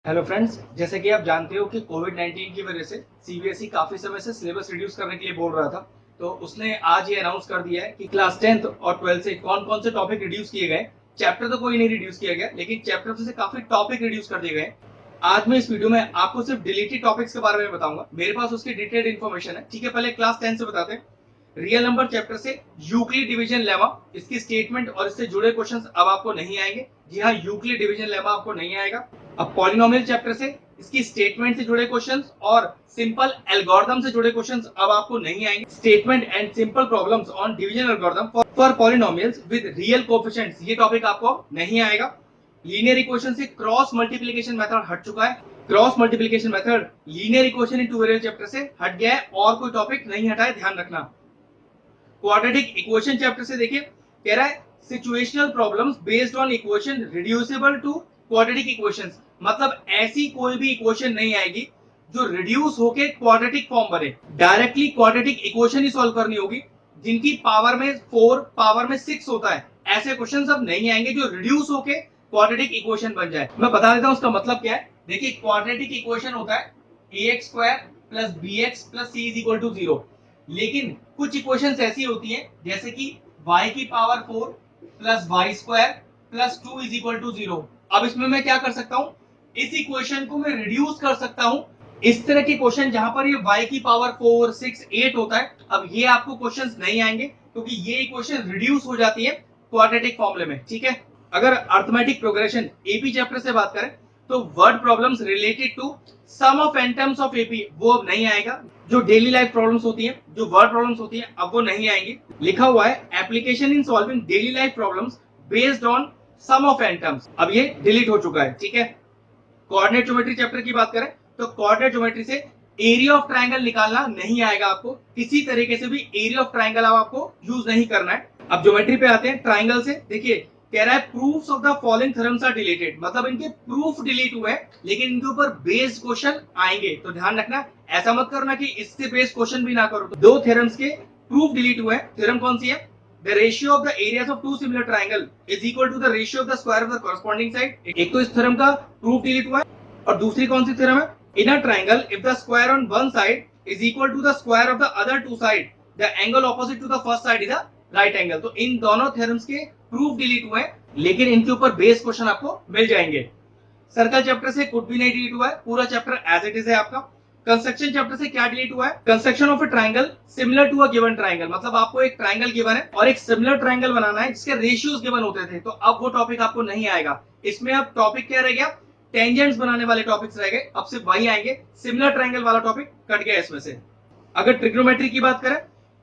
Hello friends, जैसे कि आप जानते हो कि कोविड-19 की वजह से सीबीएसई काफ़ी समय से सिलेबस रिड्यूस करने के लिए बोल रहा था। तो उसने आज ये अनाउंस कर दिया है कि क्लास 10th और 12th से कौन-कौन से टॉपिक रिड्यूस किए गए। चैप्टर तो कोई नहीं रिड्यूस किया गया, लेकिन चैप्टर से काफ़ी टॉपिक रिड्यूस कर दिए गए। आज मैं इस वीडियो में आपको सिर्फ डिलीटेड टॉपिक्स के बारे में बताऊंगा। मेरे पास उसकी डिटेल्ड इन्फॉर्मेशन है। ठीक है, पहले क्लास 10 से बताते हैं। रियल नंबर चैप्टर से यूक्लिड डिवीजन लेमा, इसकी स्टेटमेंट और इससे जुड़े क्वेश्चंस अब आपको नहीं आएंगे। जी हाँ, यूक्लिड डिवीजन लेमा आपको नहीं आएगा। अब पॉलिनोमियल चैप्टर से इसकी स्टेटमेंट से जुड़े क्वेश्चंस और सिंपल एल्गोरिथम से जुड़े क्वेश्चंस अब आपको नहीं आएंगे। Statement and simple problems on division algorithm for polynomials with real coefficients, ये टॉपिक आपको नहीं आएगा। लीनियर इक्वेशन से क्रॉस मल्टीप्लिकेशन मेथड हट चुका है। Cross multiplication method linear equation in two chapter से हट गया है और कोई टॉपिक नहीं हटा है, ध्यान रखना। क्वाड्रेटिक इक्वेशन चैप्टर से देखिए, कह रहा है situational problems based on equation reducible to quadratic equations, मतलब ऐसी कोई भी इक्वेशन नहीं आएगी जो रिड्यूस होके क्वाड्रेटिक फॉर्म बने। डायरेक्टली क्वाड्रेटिक इक्वेशन ही सॉल्व करनी होगी जिनकी पावर में 4 पावर में 6 होता है। ऐसे क्वेश्चन अब नहीं आएंगे जो रिड्यूस होके क्वाड्रेटिक इक्वेशन बन जाए। मैं बता देता हूं उसका मतलब क्या है। देखिए, क्वाड्रेटिक इक्वेशन होता है ax square plus bx plus c is equal to 0। लेकिन कुछ इक्वेशंस ऐसी होती हैं जैसे कि y की power 4 plus y square plus 2 is equal to 0। अब इसमें मैं क्या कर सकता हूं, इस इक्वेशन को मैं रिड्यूस कर सकता हूं। इस तरह के क्वेश्चन जहां पर ये y की पावर 4 6 8 होता है, अब ये आपको क्वेश्चंस नहीं आएंगे क्योंकि ये इक्वेशन रिड्यूस हो जाती है क्वाड्रेटिक फॉर्मूले में। ठीक है, अगर अर्थमेटिक प्रोग्रेशन एपी चैप्टर से बात करें तो word problems related to sum of n terms of AP वो अब नहीं आएगा। जो डेली लाइफ प्रॉब्लम्स होती हैं, जो वर्ड प्रॉब्लम्स होती हैं, अब वो नहीं आएंगी। लिखा हुआ है application in solving daily life problems based on sum of n terms, अब ये डिलीट हो चुका है। ठीक है, कोऑर्डिनेट ज्योमेट्री चैप्टर की बात करें तो कोऑर्डिनेट ज्योमेट्री से एरिया ऑफ ट्राइंगल निकालना नहीं आएगा आपको। किसी तरीके से भी एरिया ऑफ ट्राइंगल अब आपको यूज नहीं करना है। अब ज्योमेट्री पे आते हैं। ट्राइंगल से देखिए, कह रहा है proofs of the following theorems are deleted, मतलब इनके प्रूफ डिलीट हुए हैं लेकिन इनके ऊपर बेस्ड क्वेश्चन आएंगे। तो ध्यान रखना, ऐसा मत करना कि इससे बेस्ड क्वेश्चन भी ना करो। तो दो थ्योरम्स के प्रूफ डिलीट हुए हैं। थ्योरम कौन सी है? The ratio of the areas of two similar triangle is equal to the ratio of the square of the corresponding side। एक तो इस थ्योरम का प्रूफ डिलीट हुआ है और दूसरी कौन सी थ्योरम है? In a triangle, if the square on one side is equal to the square of the other two side, the angle opposite to the first side is a right angle। तो इन दोनों theorems के proof delete हुए हैं लेकिन इनके ऊपर base question आपको मिल जाएंगे। सर्कल चैप्टर से कुछ भी नहीं डिलीट हुआ है, पूरा चैप्टर एज इट इज है आपका। कंस्ट्रक्शन चैप्टर से क्या डिलीट हुआ है? Construction of a triangle similar to a given triangle, मतलब आपको एक ट्राइंगल गिवन है और एक सिमिलर ट्राइंगल बनाना है जिसके रेशियोज गिवन होते थे। तो अब वो टॉपिक आपको नहीं आएगा। इसमें अब टॉपिक क्या रह गया? टेंजेंट्स बनाने वाले टॉपिक्स रह गए, अब सिर्फ वही आएंगे। सिमिलर ट्राइंगल वाला टॉपिक कट गया इसमें से। अगर ट्रिग्नोमेट्री की बात करें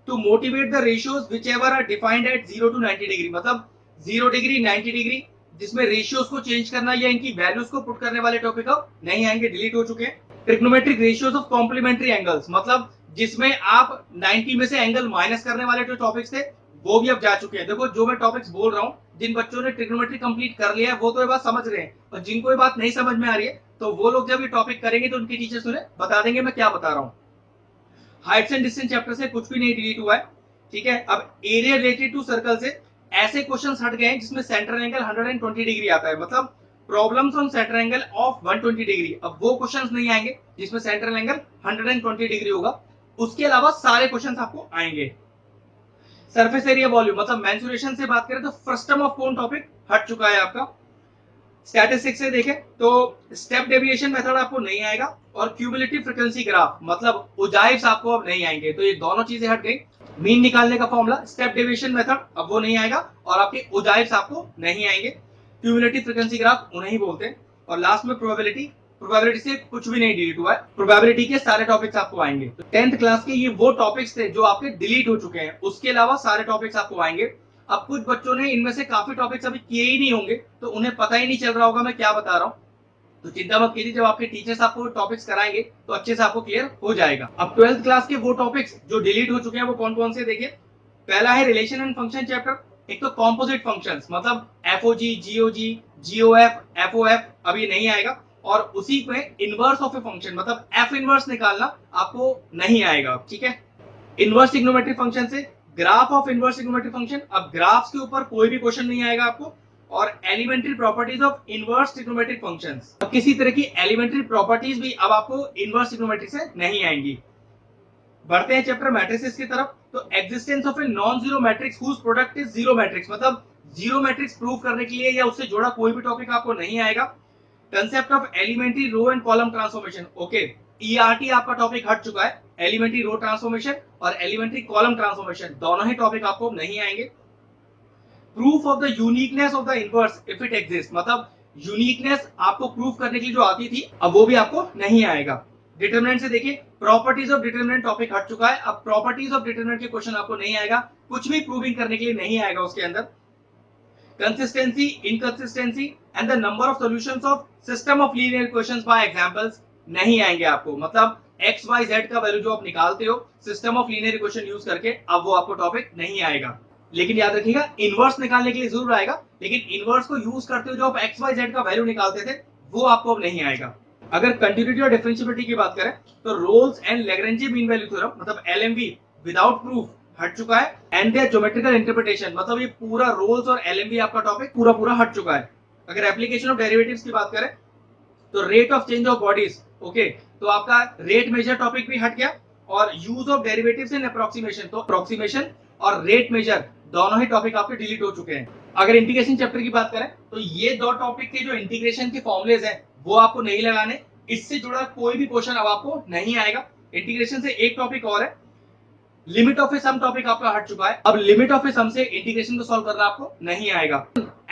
तो motivate the ratios whichever are defined at 0 to 90 degree, मतलब 0 डिग्री 90 डिग्री जिसमें रेशियोज को चेंज करना या इनकी वैल्यूज को पुट करने वाले टॉपिक अब नहीं आएंगे, डिलीट हो चुके हैं। Trigonometric ratios of complementary angles, मतलब जिसमें आप 90 में से एंगल माइनस करने वाले जो टॉपिक्स थे वो भी अब जा चुके हैं। देखो, जो मैं टॉपिक्स बोल रहा हूँ, जिन बच्चों ने ट्रिग्नोमेट्री कंप्लीट कर लिया है वो तो ये बात समझ रहे हैं, और जिनको ये बात नहीं समझ में आ रही है तो वो लोग जब ये टॉपिक करेंगे तो उनके टीचर्स उन्हें बता देंगे मैं क्या बता रहा हूँ। हाइट्स एंड डिस्टेंस चैप्टर से कुछ भी नहीं डिलीट हुआ है। ठीक है, अब एरिया रिलेटेड टू सर्कल से ऐसे क्वेश्चंस हट गए हैं जिसमें सेंटर एंगल 120 डिग्री आता है, मतलब problems on centre angle of 120 degree. अब वो क्वेश्चंस नहीं आएंगे जिसमें सेंटर एंगल 120 डिग्री होगा। उसके अलावा सारे क्वेश्चंस आपको आएंगे। सरफेस एरिया वॉल्यूम, मतलब मेंसुरेशन से बात करें तो फ्रस्टम ऑफ कोन टॉपिक हट चुका है आपका। स्टैटिस्टिक्स से देखें तो स्टेप डेविएशन मेथड आपको नहीं आएगा और क्यूमुलेटिव फ्रीक्वेंसी ग्राफ, मतलब उजाइव्स आपको अब नहीं आएंगे। तो ये दोनों चीजें हट गई। मीन निकालने का फॉर्मूला, स्टेप डेविएशन मेथड, अब वो नहीं आएगा और आपके उजाइव्स आपको नहीं आएंगे। क्यूमुलेटिव फ्रीक्वेंसी ग्राफ उन्हें बोलते हैं। और लास्ट में प्रोबेबिलिटी, प्रोबेबिलिटी से कुछ भी नहीं डिलीट हुआ है। प्रोबेबिलिटी के सारे टॉपिक्स आपको आएंगे। तो 10th क्लास के ये वो टॉपिक्स थे जो आपके डिलीट हो चुके हैं, उसके अलावा सारे टॉपिक्स आपको आएंगे। अब कुछ बच्चों ने इनमें से काफी टॉपिक्स अभी किए ही नहीं होंगे तो उन्हें पता ही नहीं चल रहा होगा मैं क्या बता रहा हूँ। तो चिंता मत कीजिए, जब आपके टीचर्स आपको टॉपिक्स कराएंगे तो अच्छे से आपको क्लियर हो जाएगा। अब 12th क्लास के वो टॉपिक्स जो डिलीट हो चुके हैं वो कौन कौन से देखिए। पहला है रिलेशन एंड फंक्शन चैप्टर। एक तो कॉम्पोजिट फंक्शंस, मतलब एफओजी, जीओजी, जीओएफ, एफओएफ अभी नहीं आएगा। और उसी में इनवर्स ऑफ ए फंक्शन, मतलब एफ इनवर्स निकालना आपको नहीं आएगा। ठीक है, इनवर्स ट्रिग्नोमेट्री फंक्शन से graph of inverse trigonometry function, अब ग्राफ्स के ऊपर कोई भी क्वेश्चन नहीं आएगा आपको। और elementary properties of inverse trigonometric functions. अब किसी तरह की एलिमेंट्री प्रॉपर्टीज भी अब आपको इनवर्स ट्रिग्नोमेट्री से नहीं आएंगी। बढ़ते हैं चैप्टर मैट्रिसेस की तरफ। तो existence of a non zero matrix whose product is zero matrix, मतलब जीरो मैट्रिक्स प्रूव करने के लिए या उससे जुड़ा कोई भी टॉपिक आपको नहीं आएगा। Concept of elementary row and column transformation, okay, ERT आपका टॉपिक हट चुका है। एलिमेंट्री रो ट्रांसफॉर्मेशन और एलिमेंट्री कॉलम ट्रांसफॉर्मेशन दोनों ही टॉपिक आपको नहीं आएंगे। Proof of the uniqueness of the inverse if it exist, मतलब यूनिकनेस आपको प्रूफ करने के लिए जो आती थी अब वो भी आपको नहीं आएगा। डिटरमिनेंट से देखिए, प्रॉपर्टीज ऑफ डिटरमिनेंट टॉपिक हट चुका है, अब प्रॉपर्टीज ऑफ डिटरमिनेंट के क्वेश्चन आपको नहीं आएगा, कुछ भी प्रूविंग करने के लिए नहीं आएगा उसके अंदर। Consistency, inconsistency and the number of solutions of system of linear equations bye examples नहीं आएंगे आपको, मतलब एक्स वाई जेड का वैल्यू जो आप निकालते हो system of linear equation use करके, अब वो आपको टॉपिक नहीं आएगा। लेकिन याद रखिएगा, इनवर्स निकालने के लिए जरूर आएगा, लेकिन इनवर्स को यूज करते हुए जो आप एक्स वाई जेड का वैल्यू निकालते थे वो आपको अब नहीं आएगा। अगर कंटिन्यूटी और डिफरेंशिएबिलिटी की बात करें तो Rolle's and Lagrange mean value theorem, मतलब एलएमवी विदाउट प्रूफ हट चुका है। एंड देयर ज्योमेट्रिकल इंटरप्रिटेशन, मतलब ये पूरा रोल्स और एलएमवी आपका टॉपिक पूरा हट चुका है। अगर एप्लीकेशन ऑफ डेरिवेटिव्स की बात करें तो rate of change of bodies, okay, तो आपका रेट मेजर टॉपिक भी हट गया, और use of derivatives in approximation, तो अप्रोक्सीमेशन और रेट मेजर दोनों ही टॉपिक आपके डिलीट हो चुके हैं। अगर इंटीग्रेशन चैप्टर की बात करें तो ये दो टॉपिक के जो इंटीग्रेशन के फॉर्मुलेज हैं वो आपको नहीं लगाने, इससे जुड़ा कोई भी क्वेश्चन अब आपको नहीं आएगा। इंटीग्रेशन से एक टॉपिक और है, limit of a sum topic आपका हट चुका है, अब लिमिट ऑफ ए सम से इंटीग्रेशन को सॉल्व करना आपको नहीं आएगा।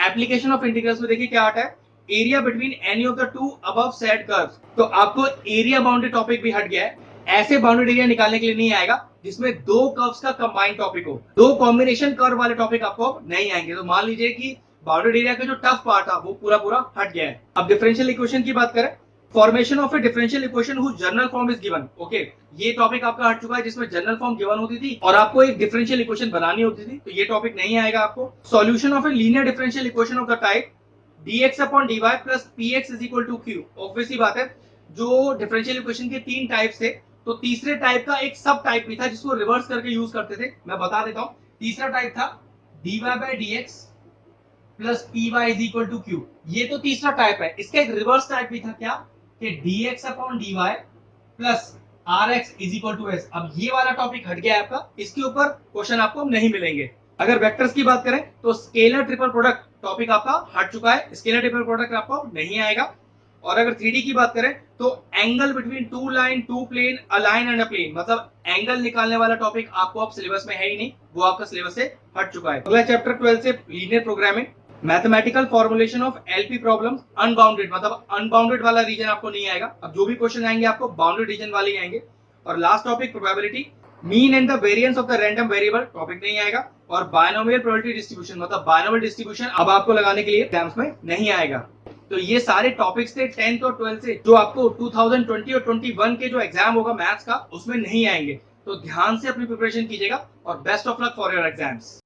एप्लीकेशन ऑफ इंटीग्रल्स में देखिए क्या हटा है, area between any of the two above said curves, तो आपको एरिया बाउंड्री टॉपिक भी हट गया है। ऐसे बाउंड्री एरिया निकालने के लिए नहीं आएगा जिसमें दो कर्व्स का कंबाइंड टॉपिक हो, दो कॉम्बिनेशन कर्व वाले टॉपिक आपको नहीं आएंगे। तो मान लीजिए कि बाउंड्री एरिया का जो टफ पार्ट था वो पूरा हट गया है। अब डिफरेंशियल इक्वेशन की बात करें, formation of a differential equation whose general form is given, okay, ये टॉपिक आपका हट चुका है जिसमें जनरल फॉर्म गिवन होती थी और आपको एक डिफरेंशियल इक्वेशन बनानी होती थी, तो ये टॉपिक नहीं आएगा आपको। Solution of a linear differential equation of the type dx upon dy plus px is equal to q, obviously बात है, जो डिफरेंशियल इक्वेशन के तीन टाइप्स थे तो तीसरे टाइप का एक सब टाइप भी था जिसको रिवर्स करके यूज करते थे, मैं बता देता हूं। तीसरा टाइप था dy by dx plus py is equal to q, ये तो तीसरा टाइप है। इसका एक रिवर्स टाइप भी था क्या, कि dx upon dy plus rx is equal to s। अब ये वाला टॉपिक हट गया है आपका, इसके ऊपर क्वेश्चन आपको नहीं मिलेंगे। अगर वेक्टर्स की बात करें तो स्केलर ट्रिपल प्रोडक्ट टॉपिक आपका हट चुका है, स्केलर ट्रिपल प्रोडक्ट आपको नहीं आएगा। और अगर 3D की बात करें तो angle between two line, two plane, a line and a plane, मतलब एंगल निकालने वाला टॉपिक आपको अब सिलेबस में है ही नहीं, वो आपका सिलेबस से हट चुका है। अगला चैप्टर 12 से linear programming, mathematical formulation of LP problems, unbounded, मतलब अनबाउंडेड वाला रीजन आपको नहीं आएगा। अब जो भी क्वेश्चन आएंगे आपको बाउंडेड रीजन वाले ही आएंगे। और last topic probability, mean and the variance of the random variable topic नहीं आएगा। और बायनोमियल प्रोबेबिलिटी डिस्ट्रीब्यूशन, मतलब बायनोमियल डिस्ट्रीब्यूशन अब आपको लगाने के लिए एग्जाम्स में नहीं आएगा। तो ये सारे टॉपिक्स थे 10th और 12th से जो आपको 2020 और 21 के जो एग्जाम होगा मैथ्स का उसमें नहीं आएंगे। तो ध्यान से अपनी प्रिपरेशन कीजिएगा और best of luck for your exams.